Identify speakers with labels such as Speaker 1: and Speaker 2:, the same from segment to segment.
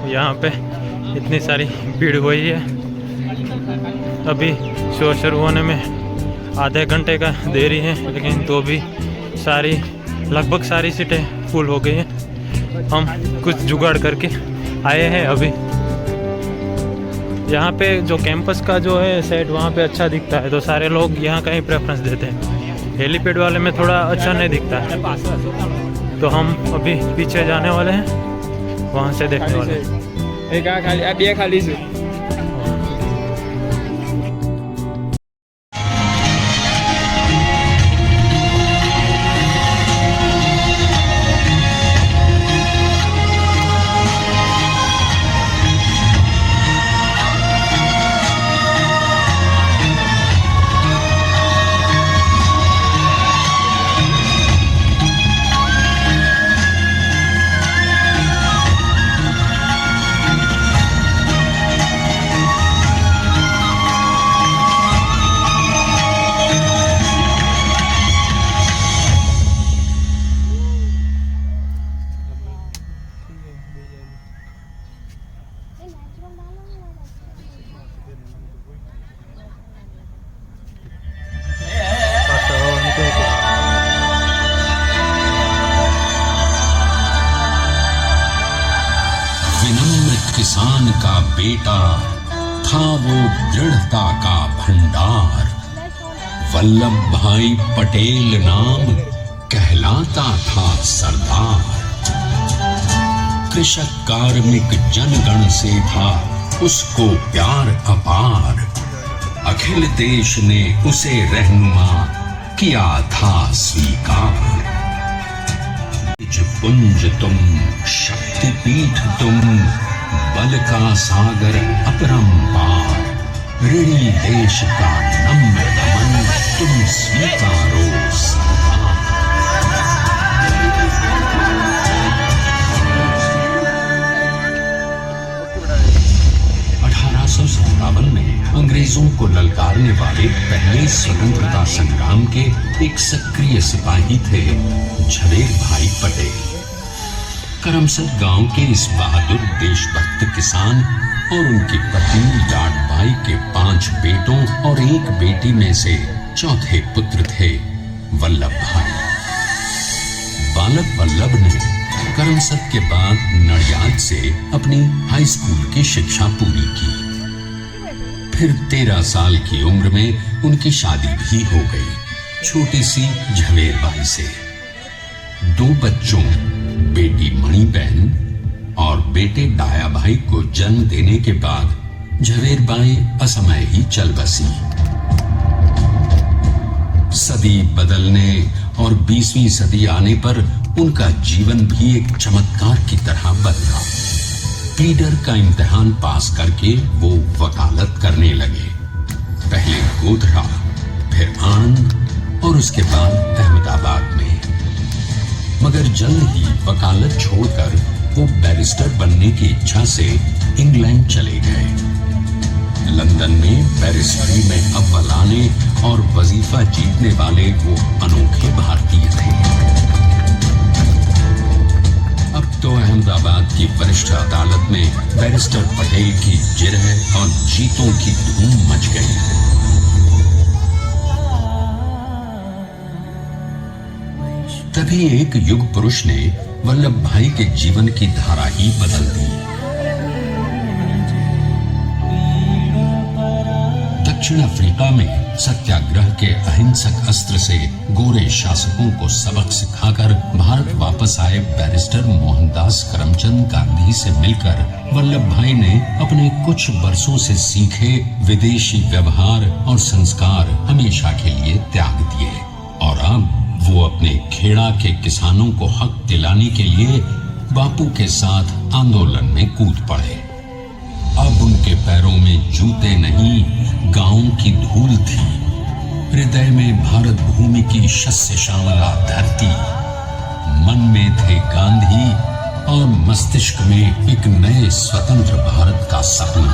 Speaker 1: यहाँ पे इतनी सारी भीड़ हुई है। अभी शो शुरू होने में आधे घंटे का देरी है, लेकिन तो भी लगभग सारी सीटें फुल हो गई हैं। हम कुछ जुगाड़ करके आए हैं। अभी यहाँ पे जो कैंपस का जो है सेट वहाँ पे अच्छा दिखता है, तो सारे लोग यहाँ का ही प्रेफरेंस देते हैं। हेलीपैड वाले में थोड़ा अच्छा नहीं दिखता है, तो हम अभी पीछे जाने वाले हैं, वहाँ से देखने वाले हैं।
Speaker 2: किसान का बेटा था वो दृढ़ता का भंडार। वल्लभ भाई पटेल नाम कहलाता था सरदार। कृषक कार्मिक जनगण से था उसको प्यार अपार। अखिल देश ने उसे रहनुमा किया था स्वीकार। पुंज तुम, शक्तिपीठ तुम, बल का सागर अपरंपार। ऋणी देश का नम्र दमन तुम स्वीकारो सरदार। 1857 में अंग्रेजों को ललकारने वाले पहले स्वतंत्रता संग्राम के एक सक्रिय सिपाही थे झवेर भाई पटेल। करमसद गांव के इस बहादुर देशभक्त किसान और उनकी पत्नी लाड बाई के 5 बेटों और 1 बेटी में से चौथे पुत्र थे वल्लभ भाई। बालक वल्लभ ने करमसद के बाद नडियाद से अपनी हाई स्कूल की शिक्षा पूरी की। फिर 13 साल की उम्र में उनकी शादी भी हो गई छोटी सी झवेर बाई से। 2 बच्चों, बेटी मणिबेन और बेटे डाया भाई को जन्म देने के बाद झवेर बाई असमय ही चल बसी। सदी बदलने और 20वीं सदी आने पर उनका जीवन भी एक चमत्कार की तरह बदला। पीडर का इम्तिहान पास करके वो वकालत करने लगे। पहले गोधरा, फिर आणंद और उसके बाद अहमदाबाद में। मगर जल्द ही वकालत छोड़कर वो बैरिस्टर बनने की इच्छा से इंग्लैंड चले गए। लंदन में बैरिस्टरी में अव्वल आने और वजीफा जीतने वाले वो अनोखे भारतीय थे। अब तो अहमदाबाद की वरिष्ठ अदालत में बैरिस्टर पटेल की जिरह और जीतों की धूम मच गई। तभी एक युग पुरुष ने वल्लभ भाई के जीवन की धारा ही बदल दी। दक्षिण अफ्रीका में सत्याग्रह के अहिंसक अस्त्र से गोरे शासकों को सबक सिखाकर भारत वापस आए बैरिस्टर मोहनदास करमचंद गांधी से मिलकर वल्लभ भाई ने अपने कुछ वर्षों से सीखे विदेशी व्यवहार और संस्कार हमेशा के लिए त्याग दिए और अब वो अपने खेड़ा के किसानों को हक दिलाने के लिए बापू के साथ आंदोलन में कूद पड़े। अब उनके पैरों में जूते नहीं, गांवों की धूल थी। हृदय में भारत भूमि की शस्य श्यामला धरती। मन में थे गांधी और मस्तिष्क में एक नए स्वतंत्र भारत का सपना।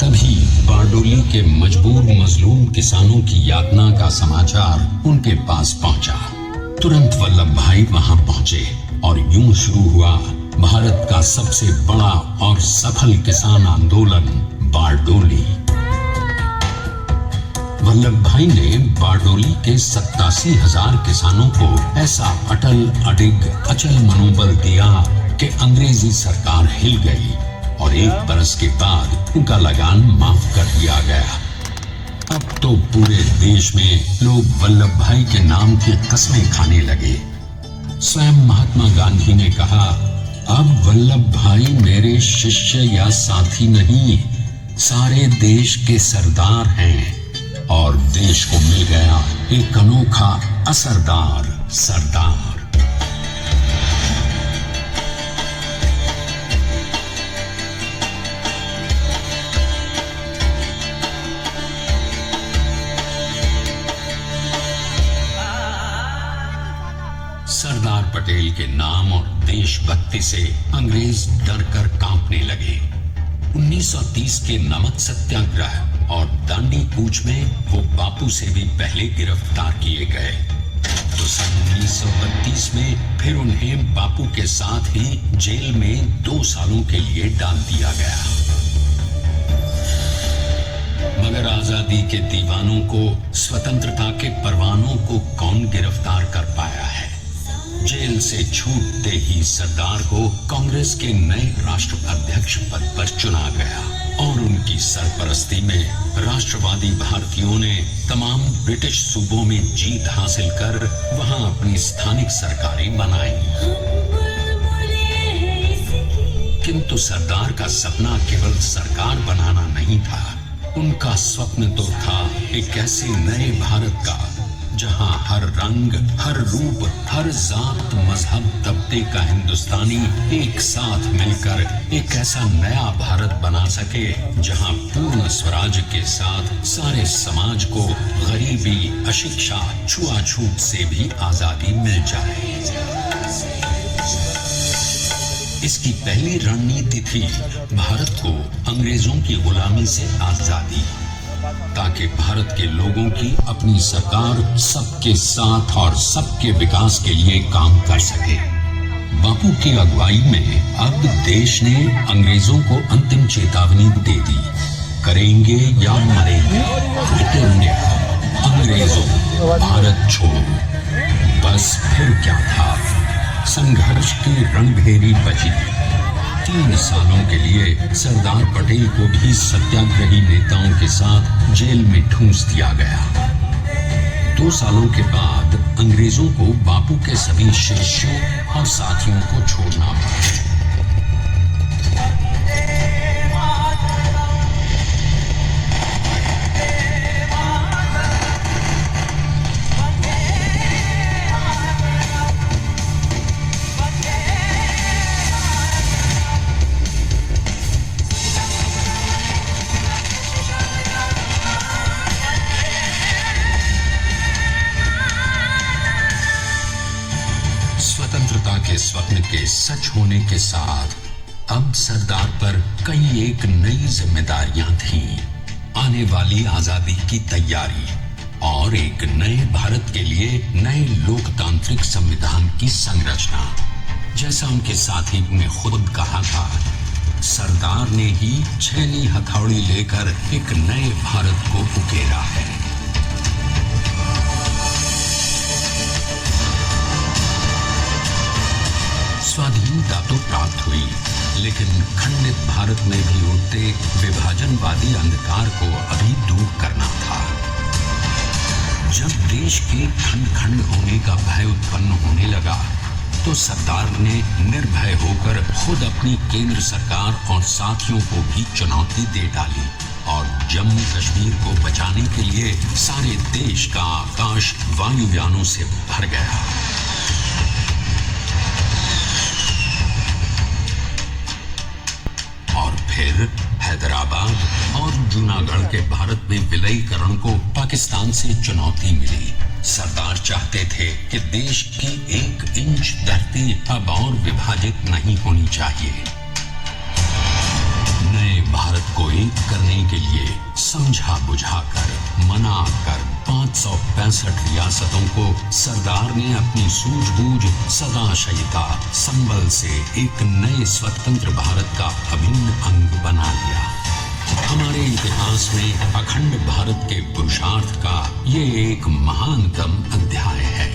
Speaker 2: तभी बारडोली के मजबूर मजलूम किसानों की यातना का समाचार उनके पास पहुंचा। तुरंत वल्लभ भाई वहां पहुंचे और यूं शुरू हुआ भारत का सबसे बड़ा और सफल किसान आंदोलन बारडोली। वल्लभ भाई ने बारडोली के 87,000 किसानों को ऐसा अटल अडिग अचल मनोबल दिया कि अंग्रेजी सरकार हिल गई और 1 बरस के बाद उनका लगान माफ कर दिया गया। अब तो पूरे देश में लोग वल्लभ भाई के नाम की कस्में खाने लगे। स्वयं महात्मा गांधी ने कहा, अब वल्लभ भाई मेरे शिष्य या साथी नहीं, सारे देश के सरदार हैं और देश को मिल गया एक अनोखा असरदार सरदार। सरदार पटेल के नाम और देशभक्ति से अंग्रेज डर कर कांपने लगे। 1930 के नमक सत्याग्रह और दांडी कूच में वो बापू से भी पहले गिरफ्तार किए गए, तो सन 1932 में फिर उन्हें बापू के साथ ही जेल में 2 सालों के लिए डाल दिया गया। मगर आजादी के दीवानों को, स्वतंत्रता के परवानों को कौन गिरफ्तार कर पाया है। जेल से छूटते ही सरदार को कांग्रेस के नए राष्ट्र अध्यक्ष पद पर चुना गया और उनकी सरपरस्ती में राष्ट्रवादी भारतीयों ने तमाम ब्रिटिश सूबों में जीत हासिल कर वहां अपनी स्थानिक सरकारें बनाई। किंतु सरदार का सपना केवल सरकार बनाना नहीं था, उनका स्वप्न तो था एक ऐसे नए भारत का जहां हर रंग, हर रूप, हर जात, मजहब, तबके का हिंदुस्तानी एक साथ मिलकर एक ऐसा नया भारत बना सके जहां पूर्ण स्वराज के साथ सारे समाज को गरीबी, अशिक्षा, छुआछूत से भी आजादी मिल जाए। इसकी पहली रणनीति थी भारत को अंग्रेजों की गुलामी से आजादी, ताकि भारत के लोगों की अपनी सरकार सबके साथ और सबके विकास के लिए काम कर सके। बापू की अगुवाई में अब देश ने अंग्रेजों को अंतिम चेतावनी दे दी, करेंगे या मरेंगे, अंग्रेजों भारत छोड़ो। बस फिर क्या था, संघर्ष की रणभेरी बची। 3 सालों के लिए सरदार पटेल को भी सत्याग्रही नेताओं के साथ जेल में ठूंस दिया गया। 2 सालों के बाद अंग्रेजों को बापू के सभी शिष्यों और साथियों को छोड़ना पड़ा। स्वतंत्रता के स्वप्न के सच होने के साथ अब सरदार पर कई एक नई जिम्मेदारियां थीं। आने वाली आजादी की तैयारी और एक नए भारत के लिए नए लोकतांत्रिक संविधान की संरचना। जैसा उनके साथी ने खुद कहा था, सरदार ने ही छेनी हथौड़ी लेकर एक नए भारत को उकेरा है। स्वाधीनता तो प्राप्त हुई, लेकिन खंडित भारत में भी उठते विभाजनवादी अंधकार को अभी दूर करना था। जब देश के खंड खंड होने का भय उत्पन्न होने लगा, तो सरदार ने निर्भय होकर खुद अपनी केंद्र सरकार और साथियों को भी चुनौती दे डाली और जम्मू कश्मीर को बचाने के लिए सारे देश का आकाश वायुयानों से भर गया। फिर हैदराबाद और जूनागढ़ के भारत में विलयीकरण को पाकिस्तान से चुनौती मिली। सरदार चाहते थे कि देश की 1 इंच धरती अब और विभाजित नहीं होनी चाहिए। नए भारत को एक करने के लिए समझा बुझाकर, मना कर, 565 रियासतों को सरदार ने अपनी सूझबूझ सदाशयिता संबल से एक नए स्वतंत्र भारत का अभिन्न अंग बना लिया। हमारे इतिहास में अखंड भारत के पुरुषार्थ का ये एक महानतम अध्याय है।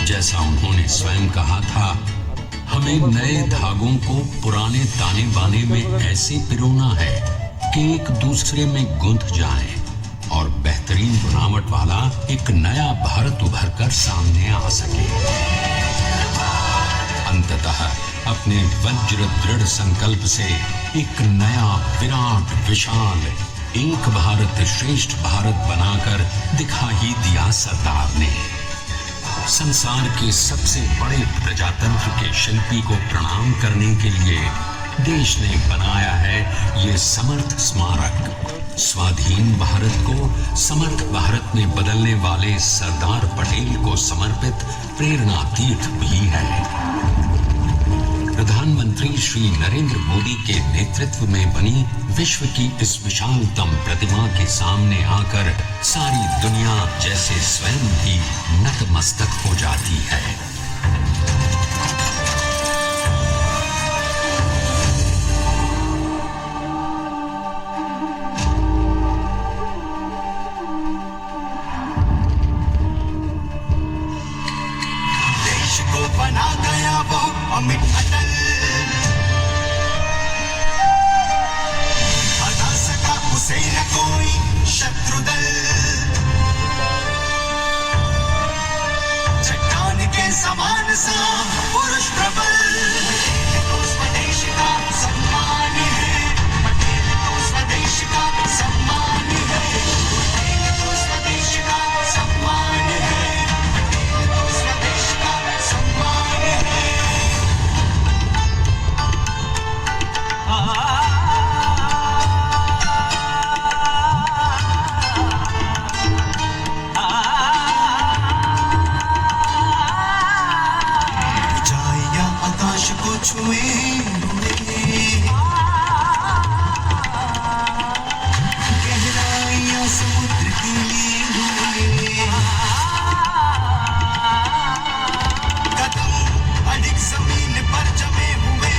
Speaker 2: जैसा उन्होंने स्वयं कहा था, हमें नए धागों को पुराने ताने बाने में ऐसे पिरोना है कि एक दूसरे में गुंथ जाएं और बेहतरीन बनावट वाला एक नया भारत उभर कर सामने आ सके। अंततः अपने वज्र दृढ़ संकल्प से एक नया विराट विशाल एक भारत श्रेष्ठ भारत बनाकर दिखा ही दिया सरदार ने। संसार के सबसे बड़े प्रजातंत्र के शिल्पी को प्रणाम करने के लिए देश ने बनाया है ये समर्थ स्मारक। स्वाधीन भारत को समर्थ भारत में बदलने वाले सरदार पटेल को समर्पित प्रेरणा तीर्थ भी है। प्रधानमंत्री श्री नरेंद्र मोदी के नेतृत्व में बनी विश्व की इस विशालतम प्रतिमा के सामने आकर सारी दुनिया जैसे स्वयं भी नतमस्तक हो जाती है।
Speaker 3: देश को बना गया वो अमिट अटल, हटा सका उसे न कोई शत्रुदल। चट्टान के समान सा पुरुष प्रबल, पटेल तो स्वदेश का सम्मान है, पटेल तो स्वदेश का सम्मान है, पटेल तो स्वदेश का सम्मान है, पटेल तो स्वदेश का सम्मान है। ऊंचाइयां आकाश को छुए गहराइयां समुद्र के लिए हुए, कदम अडिग जमीन पर जमे हुए।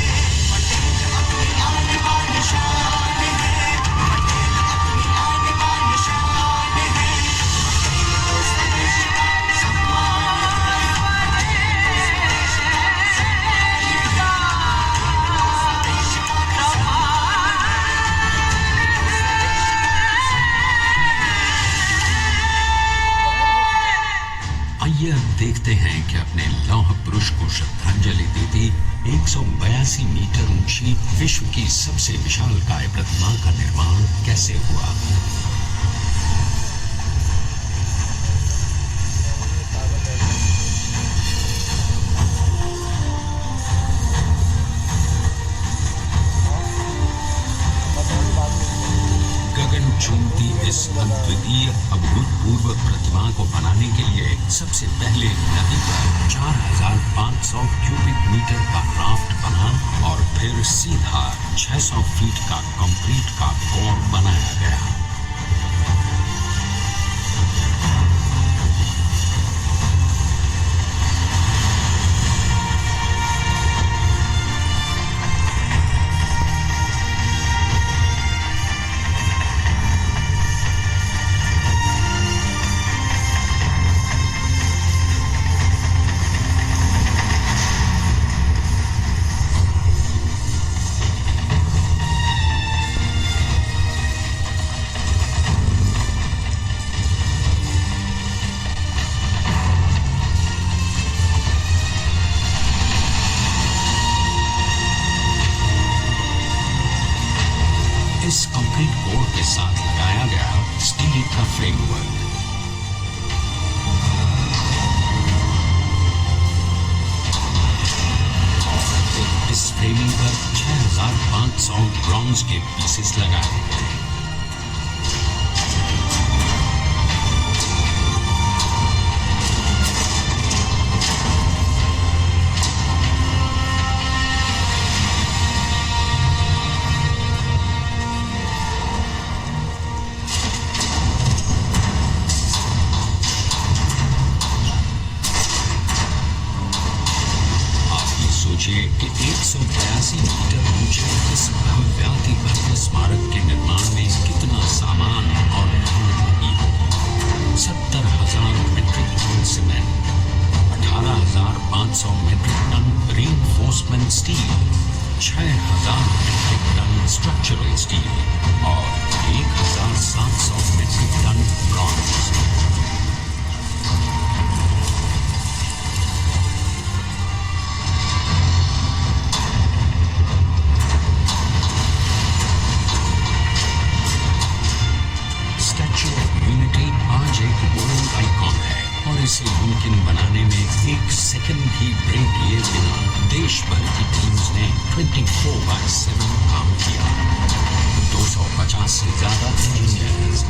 Speaker 3: पटेल अपनी आन बान शान है, पटेल अपनी आन बान शान है, पटेल तो स्वदेश का सम्मान है, पटेल तो स्वदेश का सम्मान है, स्वदेश का सम्मान
Speaker 2: आइए अब देखते हैं कि अपने लौह पुरुष को श्रद्धांजलि देती 182 मीटर ऊंची विश्व की सबसे विशालकाय प्रतिमा का निर्माण कैसे हुआ। गगन चुंबती इस अद्वितीय अभूतपूर्व प्रतिमा को बनाने के लिए सबसे पहले नदी पर 4500 क्यूबिक मीटर का राफ्ट बना और फिर सीधा 600 फीट का कंक्रीट का कोर बनाया गया। इस कंक्रीट कोर के साथ लगाया गया स्टील का फ्रेमवर्क। इस फ्रेमिंग पर 6500 ब्रॉन्ज के पीसेस लगाए गए। जिसे मुमकिन बनाने में एक सेकंड भी ब्रेक लिए बिना देश भर की टीम्स ने 24/7 काम किया। 250 से ज्यादा इंजीनियर्स,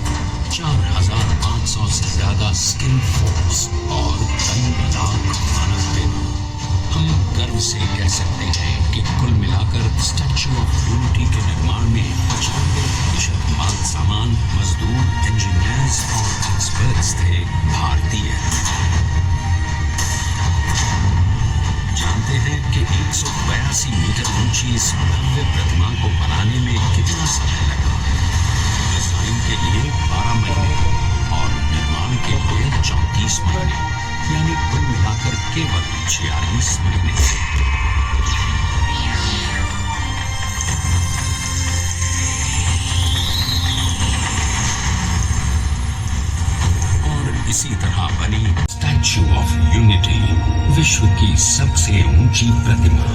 Speaker 2: 4500 से ज्यादा स्किल फोर्स और कई लाख मानव दिन। हम गर्व से कह सकते हैं कि कुल मिलाकर स्टैच्यू ऑफ यूनिटी के निर्माण में 95% माल सामान, मजदूर, इंजीनियर्स और एक्सपर्ट्स थे भारतीय। जानते हैं कि 182 मीटर ऊंची इस भव्य प्रतिमा को बनाने में कितना समय लगा? डिजाइन के लिए 12 महीने और निर्माण के लिए 34 महीने, यानी कुल मिलाकर केवल 46 महीने। और इसी तरह बनी स्टैच्यू ऑफ यूनिटी, विश्व की सबसे ऊंची प्रतिमा।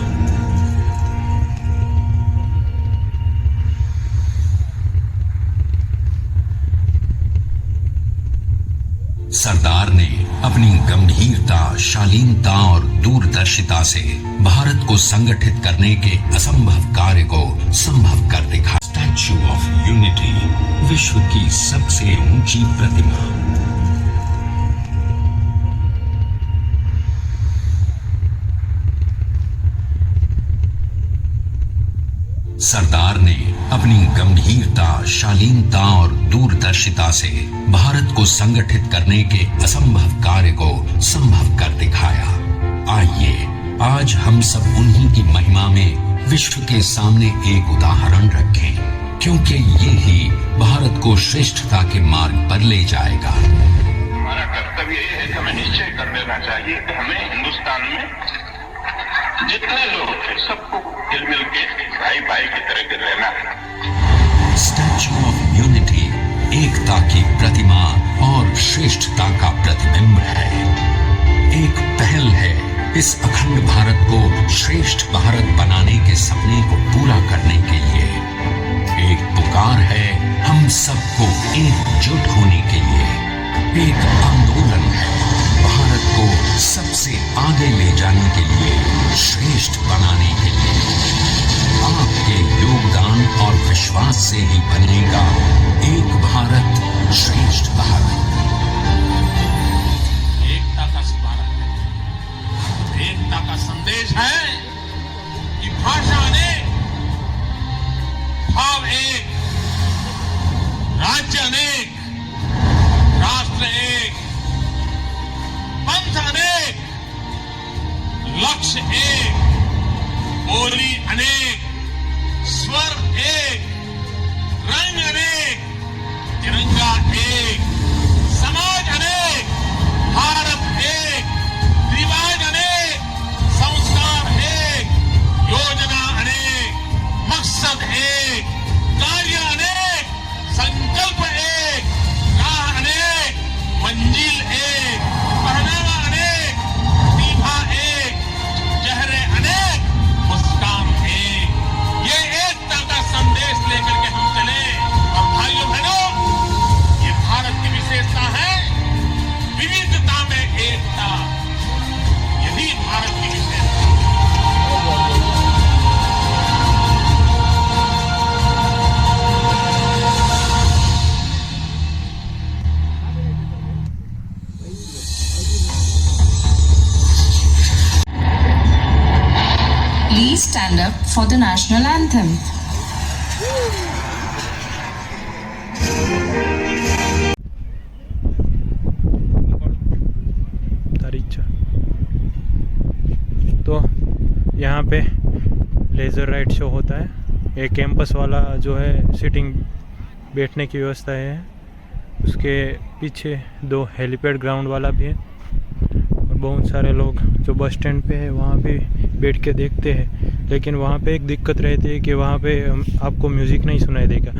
Speaker 2: सरदार ने अपनी गंभीरता, शालीनता और दूरदर्शिता से भारत को संगठित करने के असंभव कार्य को संभव कर दिखाया। स्टैच्यू ऑफ यूनिटी, विश्व की सबसे ऊंची प्रतिमा। सरदार ने अपनी गंभीरता, शालीनता और दूरदर्शिता से भारत को संगठित करने के असंभव कार्य को संभव कर दिखाया। आइए आज हम सब उन्हीं की महिमा में विश्व के सामने एक उदाहरण रखें, क्योंकि ये ही भारत को श्रेष्ठता के मार्ग पर ले जाएगा।
Speaker 4: हमारा कर्तव्य ये है कि हमें निश्चय कर लेना चाहिए कि हमें हिंदुस्तान में जितने लोग थे सबको मिल के भाई भाई की तरह के रहना है।
Speaker 2: स्टैच्यू ऑफ यूनिटी एकता की प्रतिमा और श्रेष्ठता का प्रतिबिंब है। एक पहल है इस अखंड भारत को श्रेष्ठ भारत बनाने के सपने को पूरा करने के लिए। एक पुकार है हम सबको एकजुट होने के लिए। एक आंदोलन है भारत को सबसे आगे ले जाने के लिए, श्रेष्ठ बनाने के लिए। आपके योगदान और विश्वास से ही बनेगा एक भारत, श्रेष्ठ भारत।
Speaker 4: एकता का स्मारक है, एकता का संदेश है कि भाषा अनेक, भाव एक, राज्य अनेक, राष्ट्र एक, पंथ अनेक, लक्ष्य एक, बोली अनेक, स्वर एक, रंग अनेक, तिरंगा एक, समाज अनेक, भारत एक, रिवाज अनेक, संस्कार एक, योजना अनेक, मकसद एक, कार्य अनेक, संकल्प एक, राह अनेक, मंजिल एक, पहनावा अनेक, प्रतिभा एक, चेहरे अनेक, मुस्कान एक। ये एकता का संदेश लेकर के हम चले। और भाइयों बहनों, ये भारत की विशेषता है, विविधता में एकता। यही भारत की विशेषता है।
Speaker 5: Please stand up for the national anthem.
Speaker 1: तो यहाँ पे लेज़र राइड शो होता है। एक कैंपस वाला जो है सिटिंग बैठने की व्यवस्था है, उसके पीछे 2 हेलीपैड ग्राउंड वाला भी है। और बहुत सारे लोग जो बस स्टैंड पे है वहाँ भी बैठ के देखते हैं, लेकिन वहाँ पे एक दिक्कत रहती है कि वहाँ पे आपको म्यूज़िक नहीं सुनाई देगा।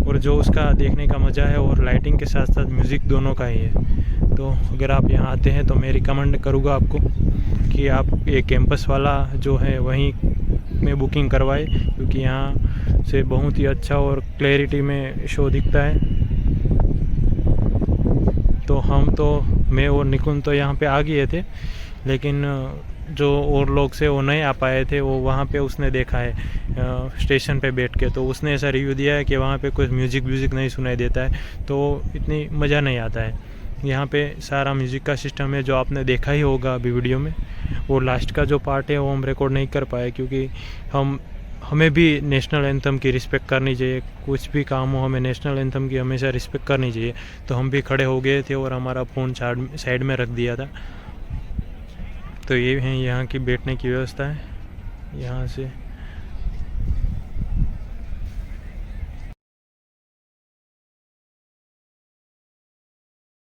Speaker 1: और जो उसका देखने का मज़ा है और लाइटिंग के साथ साथ म्यूज़िक दोनों का ही है। तो अगर आप यहाँ आते हैं तो मैं रिकमेंड करूँगा आपको कि आप एक कैंपस वाला जो है वहीं में बुकिंग करवाए, क्योंकि यहाँ से बहुत ही अच्छा और क्लैरिटी में शो दिखता है। तो हम तो मैं और निकुंज तो यहाँ पे आ गए थे, लेकिन जो और लोग से वो नहीं आ पाए थे, वो वहाँ पे उसने देखा है स्टेशन पे बैठ के, तो उसने ऐसा रिव्यू दिया है कि वहाँ पे कोई म्यूज़िक नहीं सुनाई देता है, तो इतनी मज़ा नहीं आता है। यहाँ पे सारा म्यूज़िक का सिस्टम है जो आपने देखा ही होगा अभी वीडियो में। वो लास्ट का जो पार्ट है वो हम रिकॉर्ड नहीं कर पाए, क्योंकि हमें भी नेशनल एंथम की रिस्पेक्ट करनी चाहिए। कुछ भी काम हो, हमें नेशनल एंथम की हमेशा रिस्पेक्ट करनी चाहिए। तो हम भी खड़े हो गए थे और हमारा फ़ोन साइड में रख दिया था। तो ये है यहाँ की बैठने की व्यवस्था है। यहाँ से